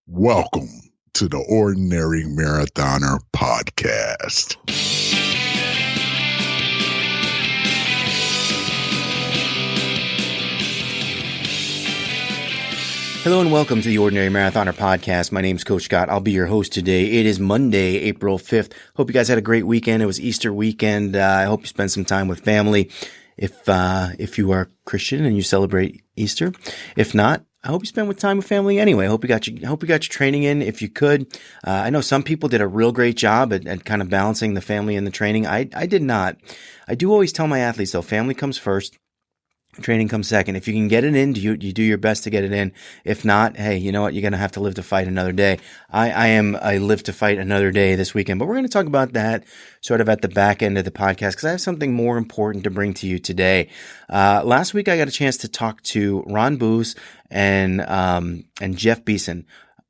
Welcome to the Ordinary Marathoner Podcast. Hello and welcome to the Ordinary Marathoner Podcast. My name's Coach Scott. I'll be your host today. It is Monday, April 5th. Hope you guys had a great weekend. It was Easter weekend. I hope you spent some time with family. If you are Christian and you celebrate Easter. If not, I hope you spend time with family anyway. I hope you got your training in if you could. I know some people did a real great job at kind of balancing the family and the training. I did not. I do always tell my athletes though, family comes first. Training comes second. If you can get it in, you do your best to get it in. If not, hey, you know what? You're going to have to live to fight another day. I live to fight another day this weekend, but we're going to talk about that sort of at the back end of the podcast because I have something more important to bring to you today. Last week I got a chance to talk to Ron Boos and Jeff Beason.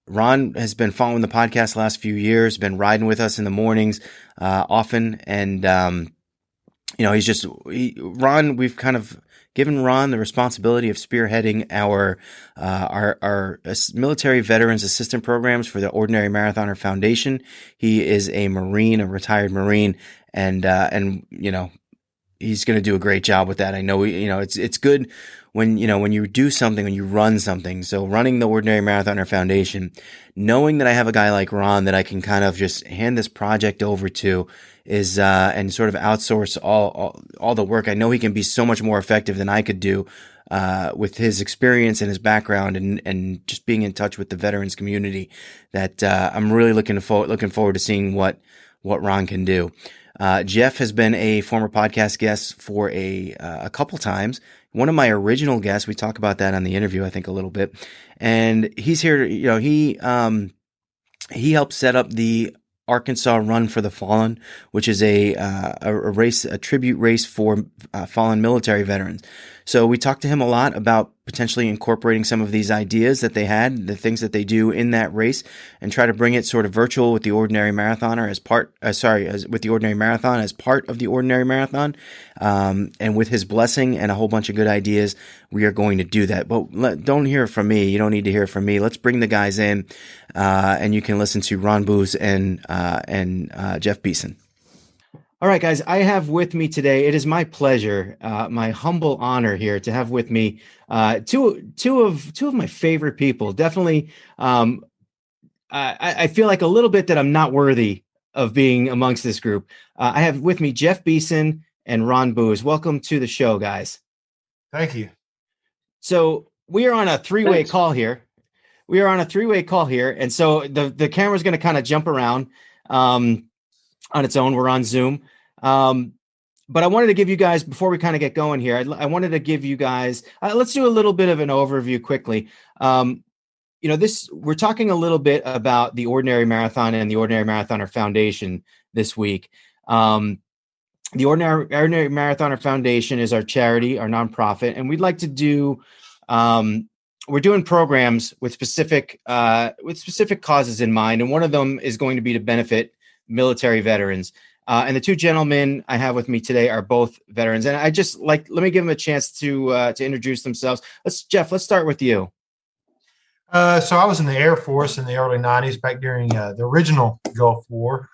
Ron has been following the podcast the last few years, been riding with us in the mornings, often. And, Ron, we've kind of given Ron the responsibility of spearheading our military veterans assistant programs for the Ordinary Marathoner Foundation. He is a Marine, a retired Marine, and he's going to do a great job with that. I know, it's good when you do something, when you run something. So running the Ordinary Marathoner Foundation, knowing that I have a guy like Ron that I can kind of just hand this project over to is, and sort of outsource all the work. I know he can be so much more effective than I could do, with his experience and his background and just being in touch with the veterans community that, I'm really looking forward to seeing what Ron can do. Jeff has been a former podcast guest for a couple times. One of my original guests, we talk about that on the interview, I think a little bit. And he's here, he helped set up the Arkansas Run for the Fallen, which is a race, a tribute race for fallen military veterans. So we talked to him a lot about potentially incorporating some of these ideas that they had, the things that they do in that race, and try to bring it sort of virtual with the Ordinary Marathoner with the Ordinary Marathon as part of the Ordinary Marathon. And with his blessing and a whole bunch of good ideas, we are going to do that. But don't hear it from me. You don't need to hear it from me. Let's bring the guys in, and you can listen to Ron Boos and Jeff Beason. All right, guys, I have with me today, it is my pleasure, my humble honor here to have with me two of my favorite people. Definitely, I feel like a little bit that I'm not worthy of being amongst this group. I have with me Jeff Beason and Ron Boos. Welcome to the show, guys. Thank you. So we are on a three-way call here. And so the camera's going to kind of jump around on its own. We're on Zoom. But I wanted to give you guys, before we kind of get going here, I wanted to give you guys, let's do a little bit of an overview quickly. We're talking a little bit about the Ordinary Marathon and the Ordinary Marathoner Foundation this week. The Ordinary Marathoner Foundation is our charity, our nonprofit, and we'd like to do, we're doing programs with specific causes in mind. And one of them is going to be to benefit military veterans. And the two gentlemen I have with me today are both veterans. And let me give them a chance to introduce themselves. Jeff, let's start with you. So I was in the Air Force in the early 90s, back during the original Gulf War.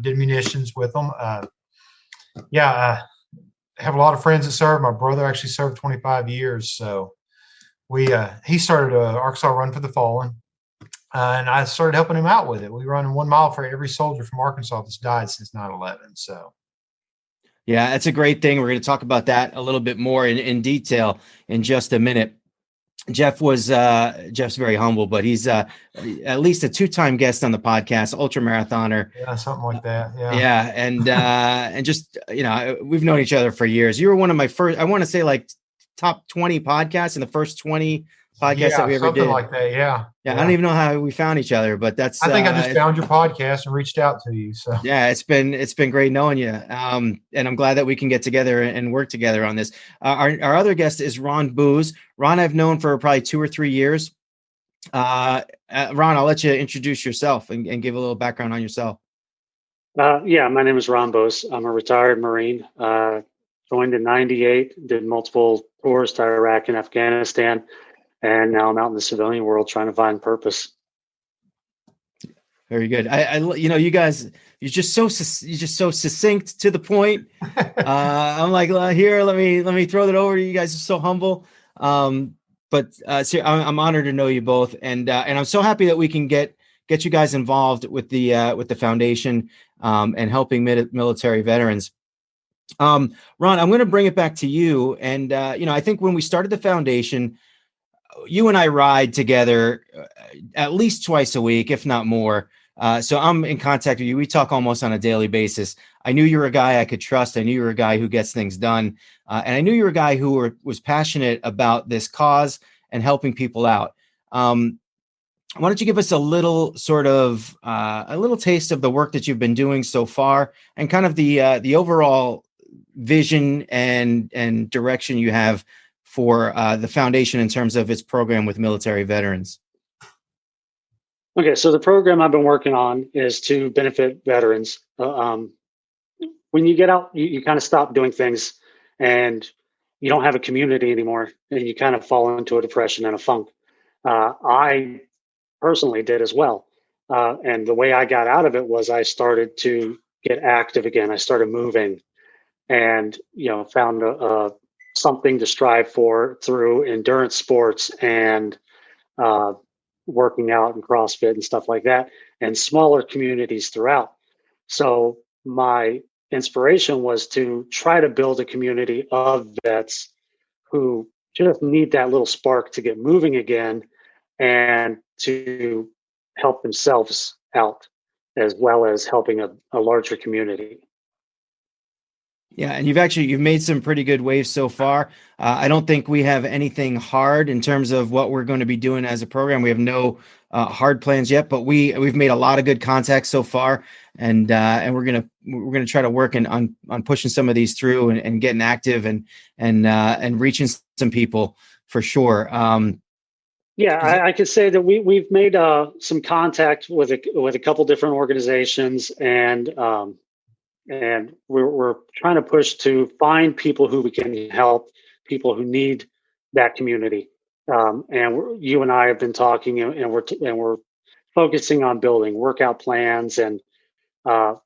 Did munitions with them. I have a lot of friends that served. My brother actually served 25 years. So he started Arkansas Run for the Fallen. And I started helping him out with it. We run 1 mile for every soldier from Arkansas that's died since 9/11. So, yeah, that's a great thing. We're going to talk about that a little bit more in detail in just a minute. Jeff's very humble, but he's at least a 2-time guest on the podcast, ultra marathoner. Yeah, something like that. Yeah. Yeah, and just we've known each other for years. You were one of my first, I want to say, like top 20 podcasts in the first 20 podcasts that we ever did. Something like that. Yeah. I don't even know how we found each other, but I think I just found your podcast and reached out to you. So yeah, it's been great knowing you. And I'm glad that we can get together and work together on this. Our other guest is Ron Boos. Ron, I've known for probably 2 or 3 years. Ron, I'll let you introduce yourself and give a little background on yourself. My name is Ron Boos. I'm a retired Marine. Joined in 98, did multiple tours to Iraq and Afghanistan. And now I'm out in the civilian world trying to find purpose. Very good. You guys, you're just so succinct to the point. I'm like, here, let me throw that over to you. You guys are so humble. But I'm honored to know you both, and I'm so happy that we can get you guys involved with the foundation and helping military veterans. Ron, I'm going to bring it back to you, and I think when we started the foundation, you and I ride together at least twice a week, if not more. So I'm in contact with you. We talk almost on a daily basis. I knew you were a guy I could trust. I knew you were a guy who gets things done. And I knew you were a guy who was passionate about this cause and helping people out. Why don't you give us a little taste of the work that you've been doing so far, and kind of the overall vision and direction you have for the foundation in terms of its program with military veterans? Okay, so the program I've been working on is to benefit veterans. When you get out, you kind of stop doing things, and you don't have a community anymore, and you kind of fall into a depression and a funk. I personally did as well. And the way I got out of it was I started to get active again. I started moving, and found something to strive for through endurance sports and working out and CrossFit and stuff like that, and smaller communities throughout. So my inspiration was to try to build a community of vets who just need that little spark to get moving again and to help themselves out, as well as helping a larger community. Yeah, and you've made some pretty good waves so far. I don't think we have anything hard in terms of what we're going to be doing as a program. We have no hard plans yet, but we've made a lot of good contacts so far, and we're gonna try to work on pushing some of these through and getting active and reaching some people for sure. Yeah, I could say that we've made some contact with a couple different organizations, and we're trying to push to find people who we can help, people who need that community. You and I have been talking, and we're focusing on building workout plans and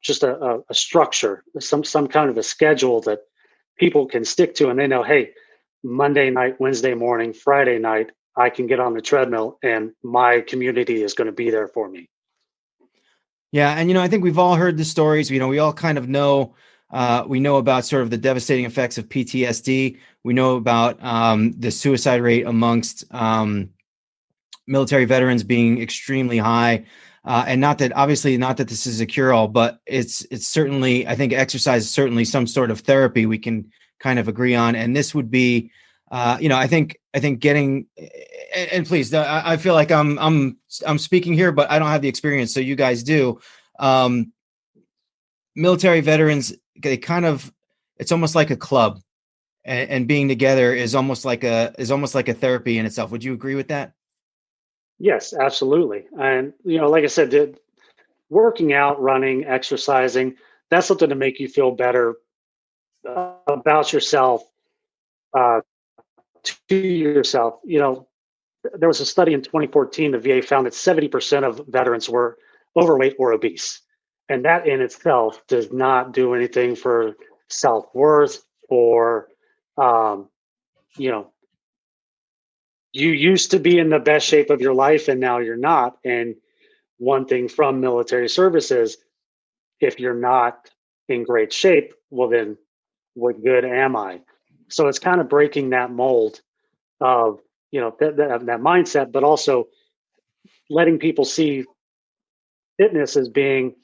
just a structure, some kind of a schedule that people can stick to, and they know, hey, Monday night, Wednesday morning, Friday night, I can get on the treadmill, and my community is going to be there for me. Yeah, and I think we've all heard the stories. We all kind of know. We know about sort of the devastating effects of PTSD. We know about the suicide rate amongst military veterans being extremely high, and not that this is a cure-all, but it's certainly, I think exercise is certainly some sort of therapy we can kind of agree on, and this would be. I think getting, and please, I feel like I'm speaking here, but I don't have the experience, so you guys do. Military veterans, it's almost like a club, and being together is almost like a therapy in itself. Would you agree with that? Yes, absolutely. And like I said, working out, running, exercising, that's something to make you feel better about yourself. To yourself. There was a study in 2014, the VA found that 70% of veterans were overweight or obese. And that in itself does not do anything for self-worth, or, you used to be in the best shape of your life and now you're not. And one thing from military service is, if you're not in great shape, well, then what good am I? So it's kind of breaking that mold of that mindset, but also letting people see fitness as being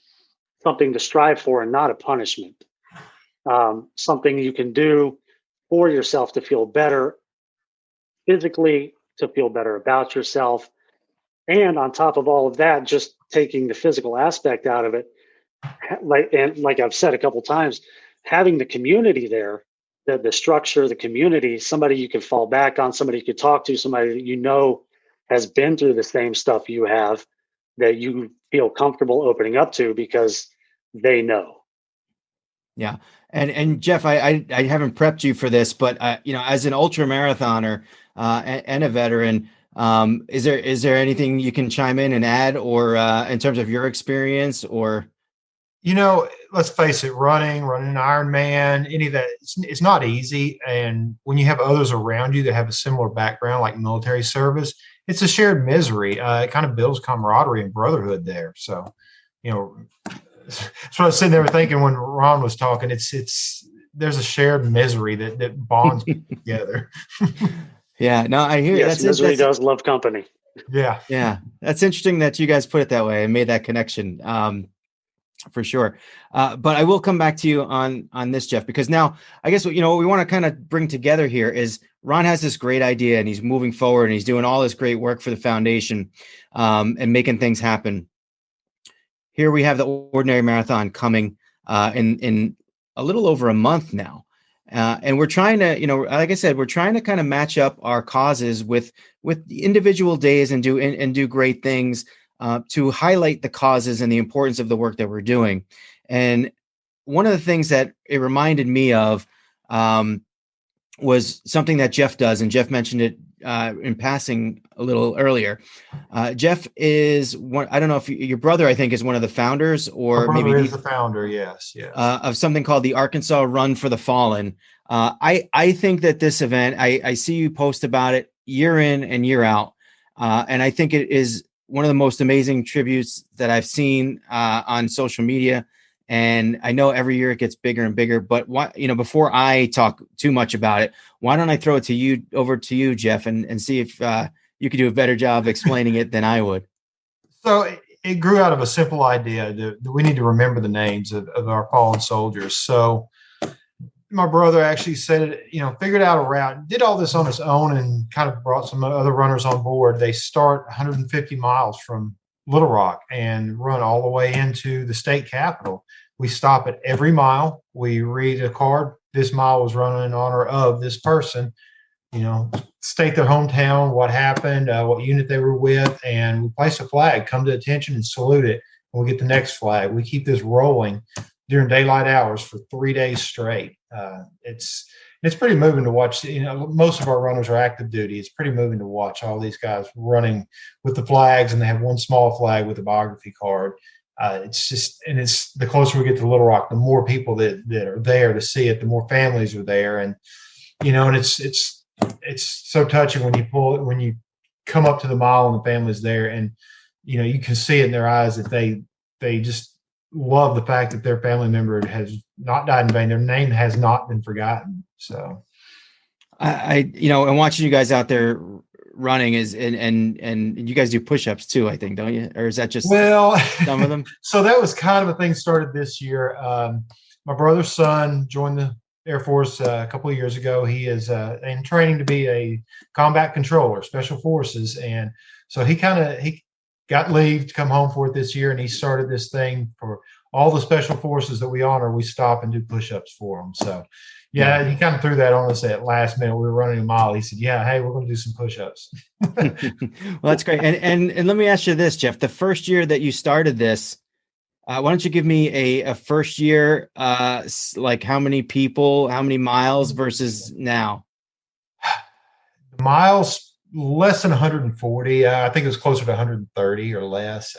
something to strive for and not a punishment. Something you can do for yourself to feel better physically, to feel better about yourself, and on top of all of that, just taking the physical aspect out of it, like I've said a couple times, having the community there. The structure, the community, somebody you can fall back on, somebody you could talk to, somebody that has been through the same stuff you have, that you feel comfortable opening up to because they know. Yeah. And Jeff, I haven't prepped you for this, but as an ultra marathoner and a veteran, Is there anything you can chime in and add, or in terms of your experience, or? Let's face it, running an Ironman, any of that, it's not easy. And when you have others around you that have a similar background, like military service, it's a shared misery. It kind of builds camaraderie and brotherhood there. So, that's what I was sitting there thinking when Ron was talking. There's a shared misery that bonds people together. Yeah, no, I hear. Yes, misery does love company. Yeah. Yeah, that's interesting that you guys put it that way and made that connection. For sure. But I will come back to you on this, Jeff, because now I guess, what we want to kind of bring together here is Ron has this great idea and he's moving forward and he's doing all this great work for the foundation, and making things happen. Here we have the Ordinary Marathon coming in a little over a month now. And we're trying to, like I said, we're trying to kind of match up our causes with individual days and do great things, to highlight the causes and the importance of the work that we're doing. And one of the things that it reminded me of was something that Jeff does, and Jeff mentioned it in passing a little earlier. Jeff is one. I don't know if your brother, I think, is one of the founders, or maybe is the founder. Yes. Of something called the Arkansas Run for the Fallen. I think that this event, I see you post about it year in and year out, and I think it is one of the most amazing tributes that I've seen on social media. And I know every year it gets bigger and bigger, but before I talk too much about it, why don't I throw it over to you, Jeff, and see if you could do a better job explaining it than I would. So it grew out of a simple idea that we need to remember the names of our fallen soldiers. So my brother actually said, figured out a route, did all this on his own, and kind of brought some other runners on board. They start 150 miles from Little Rock and run all the way into the state capitol. We stop at every mile. We read a card. This mile was run in honor of this person, state their hometown, what happened, what unit they were with, and we place a flag, come to attention and salute it. And we get the next flag. We keep this rolling during daylight hours for 3 days straight. It's pretty moving to watch. Most of our runners are active duty. It's pretty moving to watch all these guys running with the flags, and they have one small flag with a biography card. It's the closer we get to Little Rock, the more people that are there to see it, the more families are there, and and it's so touching when you come up to the mile and the family's there, and you can see it in their eyes that they just love the fact that their family member has not died in vain. Their name has not been forgotten. So and watching you guys out there running and you guys do push-ups too, I think, don't you? Or is that just some of them? So that was kind of a thing started this year. My brother's son joined the Air Force a couple of years ago. He is in training to be a combat controller, special forces. And so he got leave to come home for it this year, and he started this thing for all the special forces that we honor. We stop and do push-ups for them. So, yeah, he kind of threw that on us at last minute. We were running a mile. He said, "Yeah, hey, we're going to do some push-ups." Well, that's great. And let me ask you this, Jeff. The first year that you started this, why don't you give me a first year, like how many people, how many miles versus now? Miles. Less than 140. I think it was closer to 130 or less.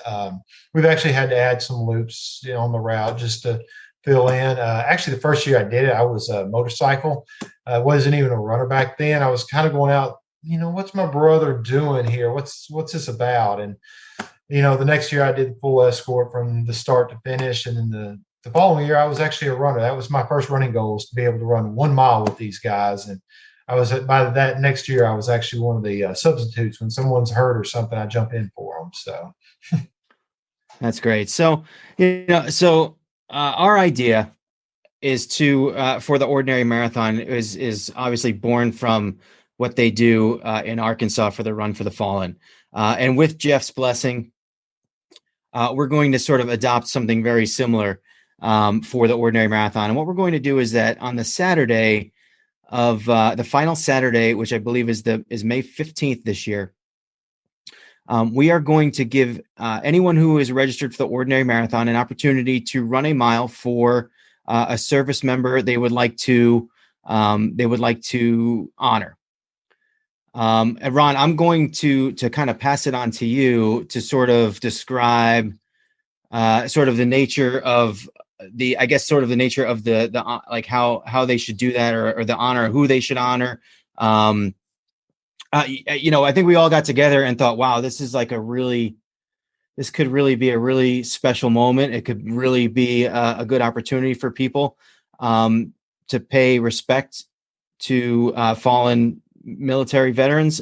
We've actually had to add some loops on the route just to fill in. Actually, the first year I did it, I was a motorcycle. I wasn't even a runner back then. I was kind of going out, what's my brother doing here? What's this about? And, the next year I did the full escort from the start to finish. And then the following year, I was actually a runner. That was my first running goal, was to be able to run 1 mile with these guys. And by that next year, I was actually one of the substitutes. When someone's hurt or something, I jump in for them. So that's great. So, our idea is for the Ordinary Marathon is obviously born from what they do in Arkansas for the Run for the Fallen. And with Jeff's blessing, we're going to sort of adopt something very similar for the Ordinary Marathon. And what we're going to do is that on the Saturday of the final Saturday, which I believe is May 15th this year, we are going to give anyone who is registered for the Ordinary Marathon an opportunity to run a mile for a service member they would like to honor. And Ron, I'm going to kind of pass it on to you to sort of describe sort of the nature of the, I guess, sort of the nature of the like how they should do that, or the honor, who they should honor. I think we all got together and thought, wow, this could really be a really special moment. It could really be a good opportunity for people to pay respect to fallen military veterans,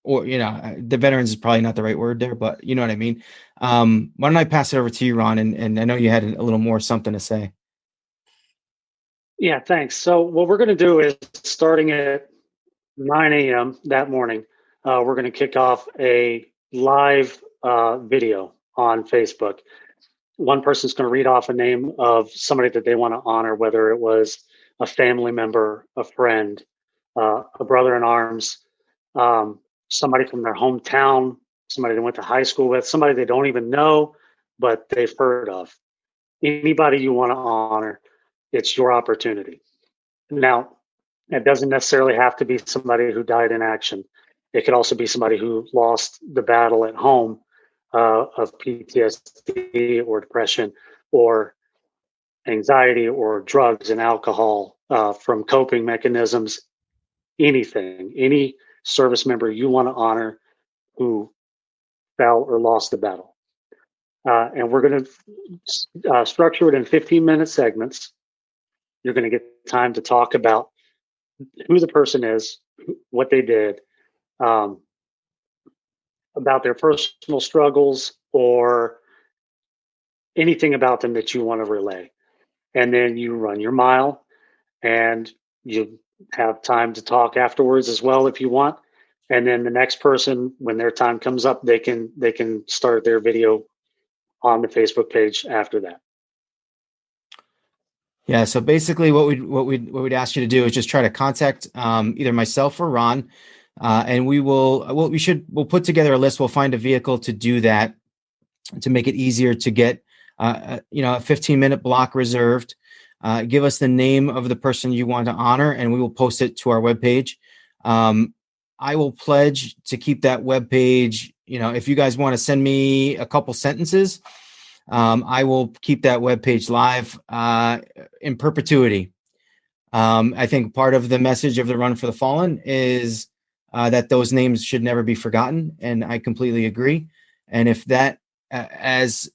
or the veterans is probably not the right word there, but you know what I mean. Why don't I pass it over to you, Ron? And I know you had a little more something to say. Yeah, thanks. So what we're going to do is, starting at 9 a.m. that morning, we're going to kick off a live video on Facebook. One person's going to read off a name of somebody that they want to honor, whether it was a family member, a friend, a brother in arms, somebody from their hometown, somebody they went to high school with, somebody they don't even know, but they've heard of. Anybody you want to honor, it's your opportunity. Now, it doesn't necessarily have to be somebody who died in action. It could also be somebody who lost the battle at home of PTSD or depression or anxiety or drugs and alcohol from coping mechanisms, anything, any service member you want to honor who fell or lost the battle. And we're going to structure it in 15-minute segments. You're going to get time to talk about who the person is, what they did, about their personal struggles, or anything about them that you want to relay. And then you run your mile, and you have time to talk afterwards as well if you want. And then the next person, when their time comes up, they can start their video on the Facebook page after that. Yeah. So basically, what we'd ask you to do is just try to contact either myself or Ron, and we'll put together a list. We'll find a vehicle to do that, to make it easier to get a 15-minute block reserved. Give us the name of the person you want to honor, and we will post it to our webpage. I will pledge to keep that webpage. If you guys want to send me a couple sentences, I will keep that webpage live in perpetuity. I think part of the message of the Run for the Fallen is that those names should never be forgotten, and I completely agree. And if that, as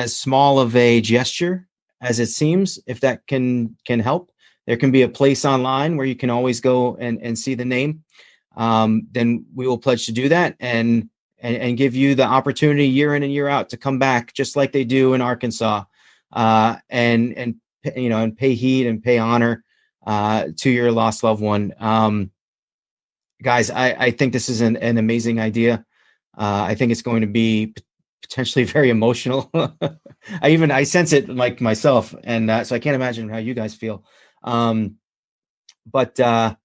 small of a gesture as it seems, if that can help, there can be a place online where you can always go and see the name. Then we will pledge to do that and give you the opportunity year in and year out to come back, just like they do in Arkansas, and pay heed and pay honor to your lost loved one. Guys, I think this is an amazing idea. I think it's going to be potentially very emotional. I sense it like myself, and so I can't imagine how you guys feel. But I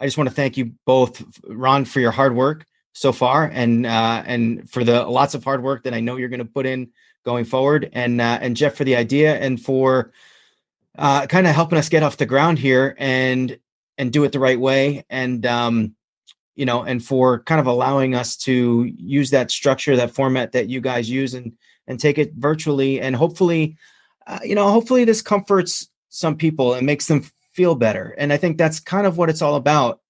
just want to thank you both, Ron, for your hard work so far, and for the lots of hard work that I know you're going to put in going forward, and Jeff for the idea and for kind of helping us get off the ground here and do it the right way, and for kind of allowing us to use that structure, that format that you guys use, and take it virtually, and hopefully this comforts some people and makes them feel better. And I think that's kind of what it's all about.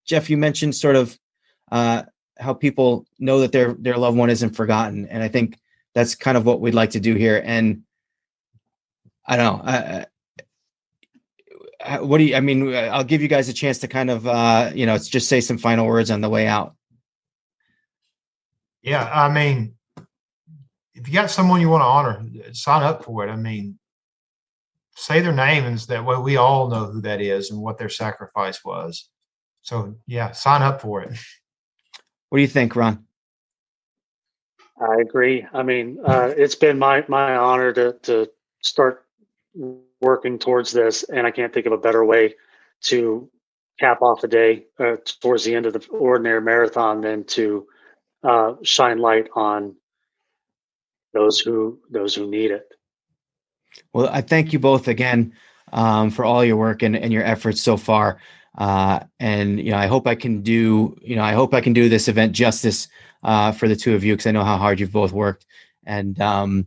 Jeff, you mentioned sort of how people know that their loved one isn't forgotten. And I think that's kind of what we'd like to do here. And I don't know, I'll give you guys a chance to kind of, just say some final words on the way out. Yeah. I mean, if you got someone you want to honor, sign up for it. I mean, say their name, and that way we all know who that is and what their sacrifice was. So yeah, sign up for it. What do you think, Ron? I agree. I mean, it's been my honor to start working towards this, and I can't think of a better way to cap off the day towards the end of the ordinary marathon than to shine light on those who need it. Well, I thank you both again for all your work and your efforts so far. And, I hope I can do this event justice for the two of you, because I know how hard you've both worked. And I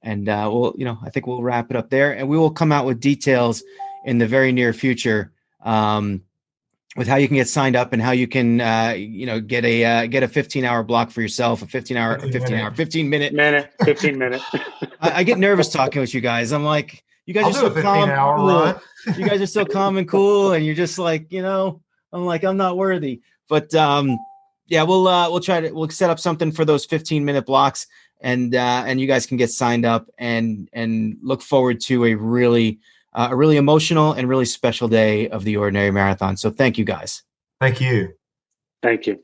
think we'll wrap it up there, and we will come out with details in the very near future, with how you can get signed up and how you can, get a 15-hour block for yourself, a 15 minute. 15 minute. I get nervous talking with you guys. I'm like, you guys I'll are do so a calm. 15-hour Cool. run. You guys are so calm and cool, and you're just like, I'm like, I'm not worthy. But we'll set up something for those 15-minute blocks, and you guys can get signed up and look forward to a really emotional and really special day of the Ordinary Marathon. So thank you, guys. Thank you. Thank you.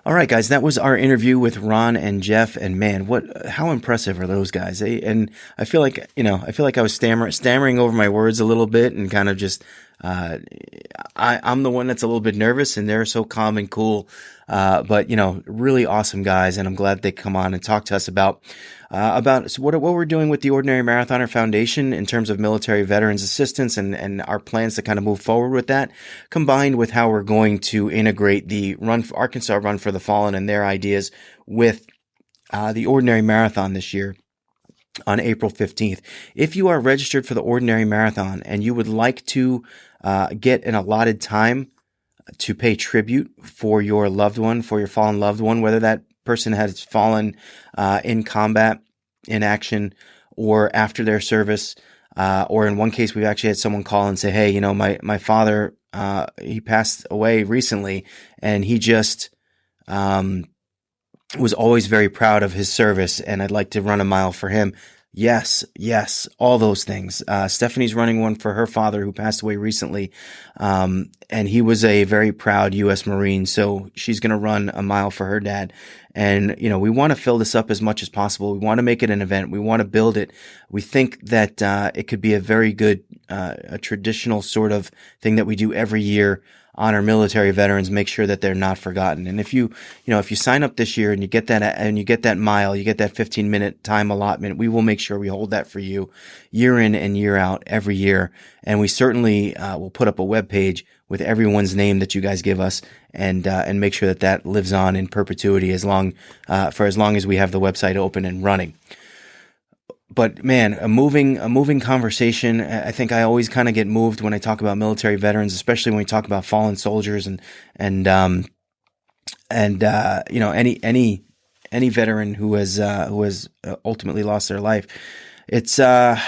All right, guys, that was our interview with Ron and Jeff, and man, how impressive are those guys? And I feel like I was stammering over my words a little bit, and kind of just, I'm the one that's a little bit nervous, and they're so calm and cool. But really awesome guys, and I'm glad they come on and talk to us about what we're doing with the Ordinary Marathoner Foundation in terms of military veterans assistance, and our plans to kind of move forward with that, combined with how we're going to integrate the Arkansas Run for the Fallen and their ideas with the Ordinary Marathon this year on April 15th. If you are registered for the Ordinary Marathon and you would like to get an allotted time to pay tribute for your loved one, for your fallen loved one, whether that person has fallen in combat, in action, or after their service, or in one case we've actually had someone call and say, hey, my father, he passed away recently, and he just was always very proud of his service, and I'd like to run a mile for him. Yes, all those things. Stephanie's running one for her father who passed away recently, and he was a very proud U.S. Marine, so she's going to run a mile for her dad. And, we want to fill this up as much as possible. We want to make it an event. We want to build it. We think that it could be a very good, a traditional sort of thing that we do every year. Honor military veterans, make sure that they're not forgotten. And if you sign up this year and you get that mile, you get that 15-minute time allotment, we will make sure we hold that for you year in and year out every year. And we certainly will put up a webpage with everyone's name that you guys give us, and make sure that lives on in perpetuity as long as we have the website open and running. But man, a moving conversation. I think I always kind of get moved when I talk about military veterans, especially when we talk about fallen soldiers and any veteran who has ultimately lost their life. It's a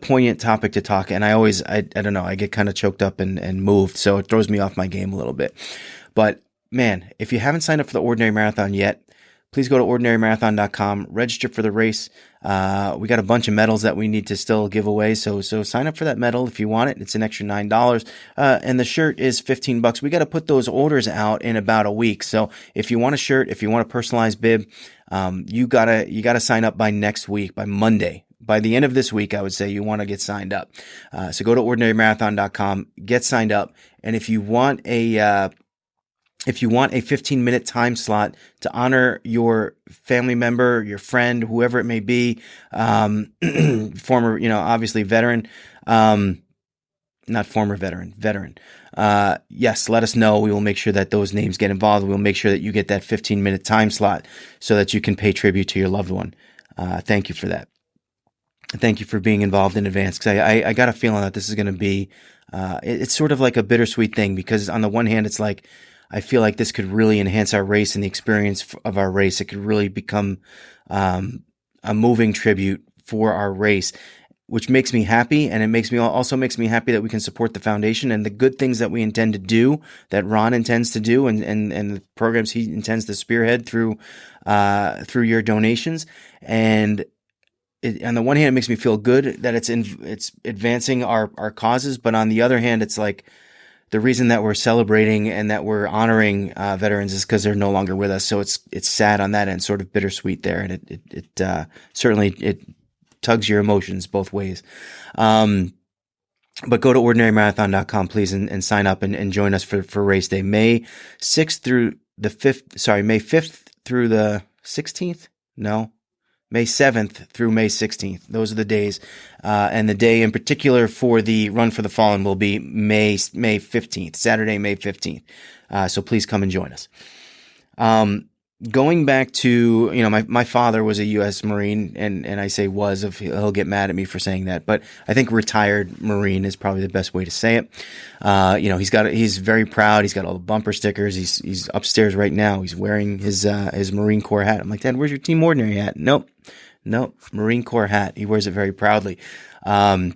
poignant topic to talk, and I don't know, I get kind of choked up and moved, so it throws me off my game a little bit. But man, if you haven't signed up for the Ordinary Marathon yet, please go to ordinarymarathon.com, register for the race. We got a bunch of medals that we need to still give away. So sign up for that medal if you want it. It's an extra $9. And the shirt is $15. We got to put those orders out in about a week. So if you want a shirt, if you want a personalized bib, you gotta sign up by next week, by Monday. By the end of this week, I would say you want to get signed up. So go to ordinarymarathon.com, get signed up. And if you want a 15-minute time slot to honor your family member, your friend, whoever it may be, former, obviously veteran, not former veteran. Yes, let us know. We will make sure that those names get involved. We'll make sure that you get that 15-minute time slot so that you can pay tribute to your loved one. Thank you for that. Thank you for being involved in advance, because I got a feeling that this is going to be, it's sort of like a bittersweet thing, because on the one hand, it's like, I feel like this could really enhance our race and the experience of our race. It could really become a moving tribute for our race, which makes me happy. And it also makes me happy that we can support the foundation and the good things that we intend to do, that Ron intends to do, and the programs he intends to spearhead through your donations. And on the one hand, it makes me feel good that it's advancing our causes, but on the other hand, it's like, the reason that we're celebrating and that we're honoring veterans is because they're no longer with us. So it's sad on that end, sort of bittersweet there, and it certainly tugs your emotions both ways. But go to ordinarymarathon.com, please, and sign up and join us for race day, May 5th through the 16th. No, May 7th through May 16th. Those are the days. And the day in particular for the Run for the Fallen will be May 15th, Saturday, May 15th. So please come and join us. Going back to, my father was a U.S. Marine, and I say was, if he'll get mad at me for saying that, but I think retired Marine is probably the best way to say it. He's very proud. He's got all the bumper stickers. He's upstairs right now. He's wearing his Marine Corps hat. I'm like, Dad, where's your Team Ordinary hat? Nope, Marine Corps hat. He wears it very proudly. And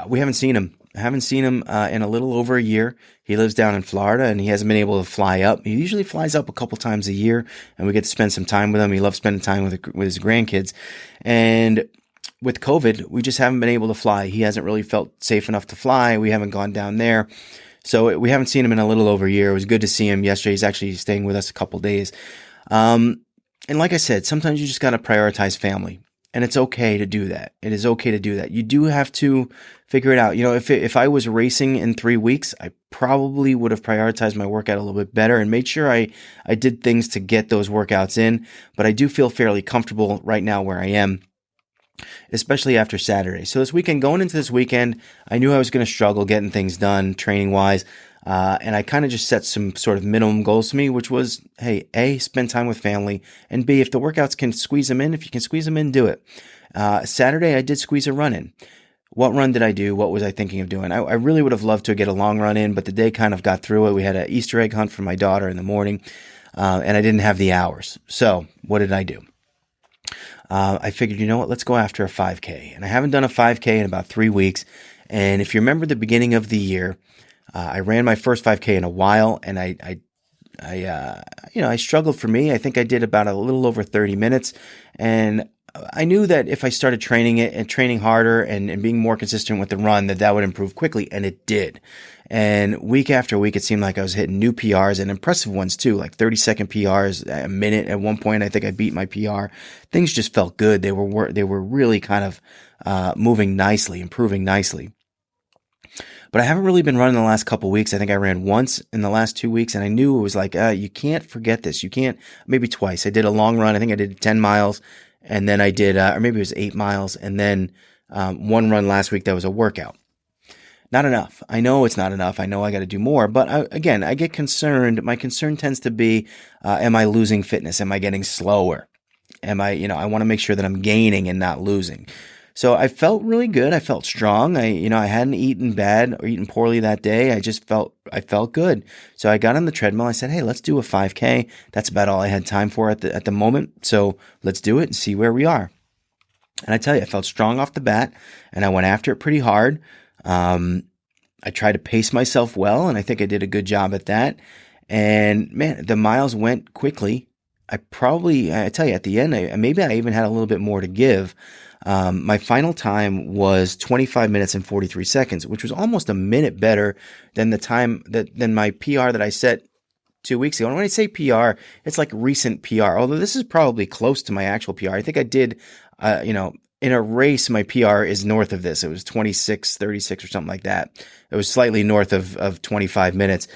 we haven't seen him. I haven't seen him in a little over a year. He lives down in Florida, and he hasn't been able to fly up. He usually flies up a couple times a year, and we get to spend some time with him. He loves spending time with his grandkids. And with COVID, we just haven't been able to fly. He hasn't really felt safe enough to fly. We haven't gone down there. So we haven't seen him in a little over a year. It was good to see him yesterday. He's actually staying with us a couple days. And like I said, sometimes you just got to prioritize family. And it's okay to do that. It is okay to do that. You do have to figure it out. If I was racing in 3 weeks, I probably would have prioritized my workout a little bit better and made sure I did things to get those workouts in. But I do feel fairly comfortable right now where I am, especially after Saturday. So going into this weekend, I knew I was going to struggle getting things done training wise. And I kind of just set some sort of minimum goals to me, which was, hey, A, spend time with family, and B, if the workouts can squeeze them in, if you can squeeze them in, do it. Saturday, I did squeeze a run in. What run did I do? What was I thinking of doing? I really would have loved to get a long run in, but the day kind of got through it. We had an Easter egg hunt for my daughter in the morning, and I didn't have the hours. So what did I do? I figured, let's go after a 5K. And I haven't done a 5K in about 3 weeks. And if you remember the beginning of the year, I ran my first 5K in a while, and I struggled for me. I think I did about a little over 30 minutes, and I knew that if I started training it and training harder and being more consistent with the run, that would improve quickly, and it did. And week after week, it seemed like I was hitting new PRs and impressive ones too, like 30-second PRs a minute. At one point, I think I beat my PR. Things just felt good. They were really kind of moving nicely, improving nicely. But I haven't really been running the last couple of weeks. I think I ran once in the last 2 weeks, and I knew it was like, you can't forget this. You can't, maybe twice. I did a long run. I think I did 10 miles, and then I did, or maybe it was 8 miles, and then one run last week that was a workout. Not enough. I know it's not enough. I know I got to do more, but I get concerned. My concern tends to be, am I losing fitness? Am I getting slower? Am I want to make sure that I'm gaining and not losing. So I felt really good. I felt strong. I hadn't eaten bad or eaten poorly that day. I felt good. So I got on the treadmill. I said, hey, let's do a 5K. That's about all I had time for at the moment. So let's do it and see where we are. And I tell you, I felt strong off the bat, and I went after it pretty hard. I tried to pace myself well, and I think I did a good job at that. And man, the miles went quickly. I tell you, at the end, maybe I even had a little bit more to give. My final time was 25 minutes and 43 seconds, which was almost a minute better than the time than my PR that I set 2 weeks ago. And when I say PR, it's like recent PR, although this is probably close to my actual PR. I think I did, in a race, my PR is north of this. It was 26:36 or something like that. It was slightly north of 25 minutes.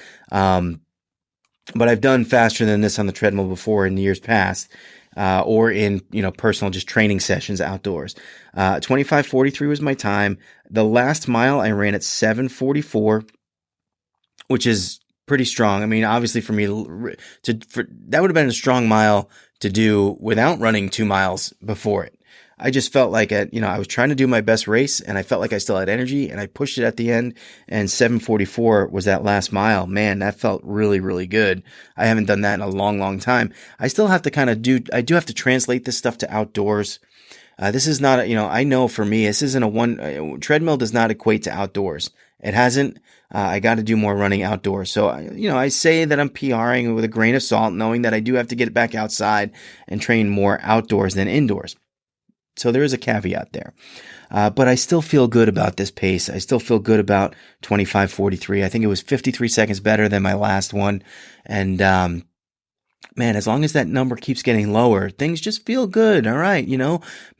But I've done faster than this on the treadmill before in years past. Or in, personal just training sessions outdoors. 25:43 was my time. The last mile I ran at 7:44, which is pretty strong. I mean, obviously for me that would have been a strong mile to do without running 2 miles before it. I just felt like I was trying to do my best race, and I felt like I still had energy, and I pushed it at the end, and 7:44 was that last mile. Man, that felt really, really good. I haven't done that in a long, long time. I still have to I do have to translate this stuff to outdoors. This is not, I know for me, this isn't treadmill does not equate to outdoors. It hasn't. I got to do more running outdoors. So, I say that I'm PRing with a grain of salt, knowing that I do have to get back outside and train more outdoors than indoors. So there is a caveat there. But I still feel good about this pace. I still feel good about 25:43. I think it was 53 seconds better than my last one. And, man, as long as that number keeps getting lower, things just feel good. All right.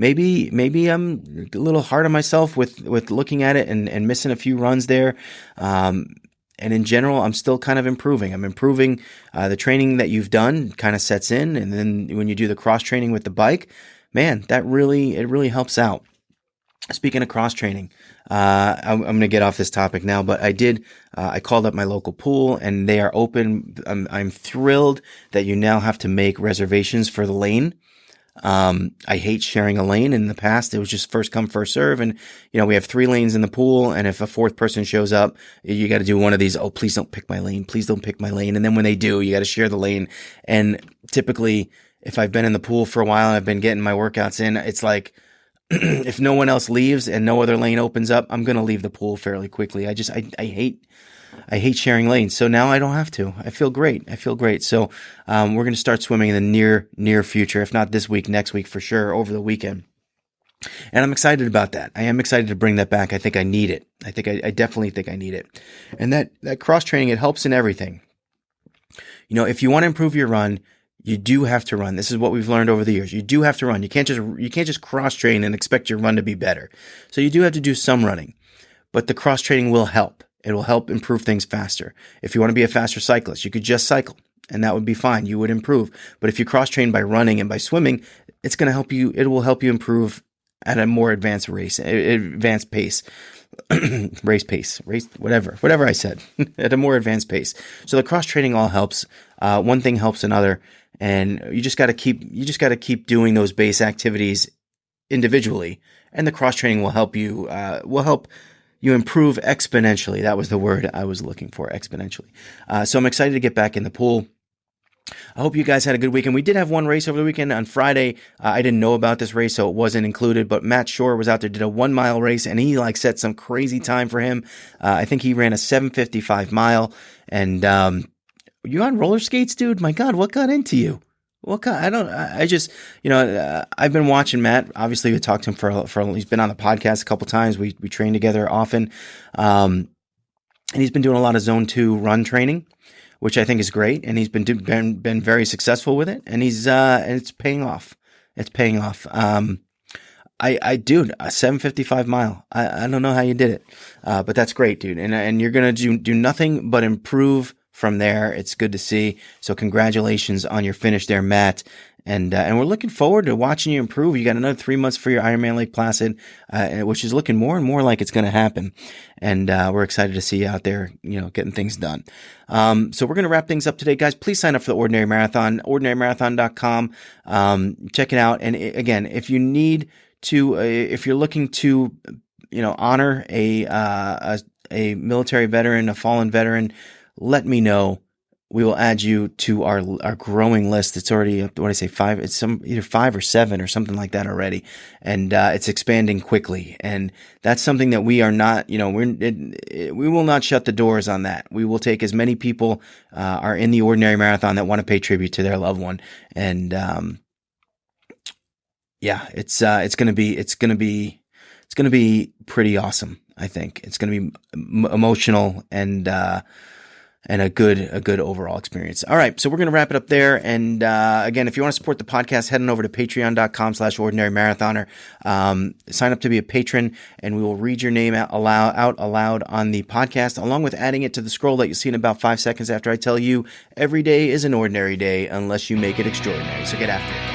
Maybe I'm a little hard on myself with looking at it and missing a few runs there. in general, I'm still kind of improving. I'm improving. The training that you've done kind of sets in. And then when you do the cross training with the bike, man, it really helps out. Speaking of cross training, I'm going to get off this topic now, but I called up my local pool and they are open. I'm thrilled that you now have to make reservations for the lane. I hate sharing a lane. In the past, it was just first come, first serve. And, we have 3 lanes in the pool. And if a 4th person shows up, you got to do one of these. Oh, please don't pick my lane. Please don't pick my lane. And then when they do, you got to share the lane. And typically, if I've been in the pool for a while and I've been getting my workouts in, it's like, if no one else leaves and no other lane opens up, I'm going to leave the pool fairly quickly. I hate sharing lanes. So now I don't have to. I feel great. So, we're going to start swimming in the near future. If not this week, next week for sure, over the weekend. And I'm excited about that. I am excited to bring that back. I think I need it. I definitely think I need it. And that cross training, it helps in everything. If you want to improve your run, you do have to run. This is what we've learned over the years. You do have to run. You can't just cross train and expect your run to be better. So you do have to do some running, but the cross training will help. It will help improve things faster. If you want to be a faster cyclist, you could just cycle and that would be fine. You would improve. But if you cross train by running and by swimming, it's going to help you. It will help you improve at a more advanced pace. Whatever I said, at a more advanced pace. So the cross training all helps. One thing helps another. And you just got to keep doing those base activities individually, and the cross training will help you improve exponentially. That was the word I was looking for, exponentially. So I'm excited to get back in the pool. I hope you guys had a good weekend. We did have one race over the weekend on Friday. I didn't know about this race, so it wasn't included, but Matt Shore was out there, did a 1 mile race, and he set some crazy time for him. I think he ran a 7:55 mile, and, you on roller skates, dude? My God, what got into you? I've been watching Matt. Obviously, we talked to him he's been on the podcast a couple times. We train together often. And he's been doing a lot of zone 2 run training, which I think is great. And he's been very successful with it. And and it's paying off. It's paying off. Dude, a 7:55 mile. I don't know how you did it. But that's great, dude. And you're going to do nothing but improve from there. It's good to see. So congratulations on your finish there, Matt. And we're looking forward to watching you improve. You got another 3 months for your Ironman Lake Placid, which is looking more and more like it's going to happen. And we're excited to see you out there, getting things done. So we're going to wrap things up today, guys. Please sign up for the Ordinary Marathon, ordinarymarathon.com. Check it out. And again, if you need to, if you're looking to, honor a military veteran, a fallen veteran, let me know. We will add you to our growing list. It's already, what did I say, 5? It's either 5 or 7 or something like that already. And, it's expanding quickly. And that's something that we are not, we will not shut the doors on that. We will take as many people, are in the Ordinary Marathon that want to pay tribute to their loved one. And, it's going to be pretty awesome. I think it's going to be emotional and a good overall experience. All right. So we're going to wrap it up there. And, again, if you want to support the podcast, head on over to patreon.com/ordinarymarathoner. Sign up to be a patron and we will read your name out aloud on the podcast, along with adding it to the scroll that you'll see in about 5 seconds after I tell you every day is an ordinary day unless you make it extraordinary. So get after it.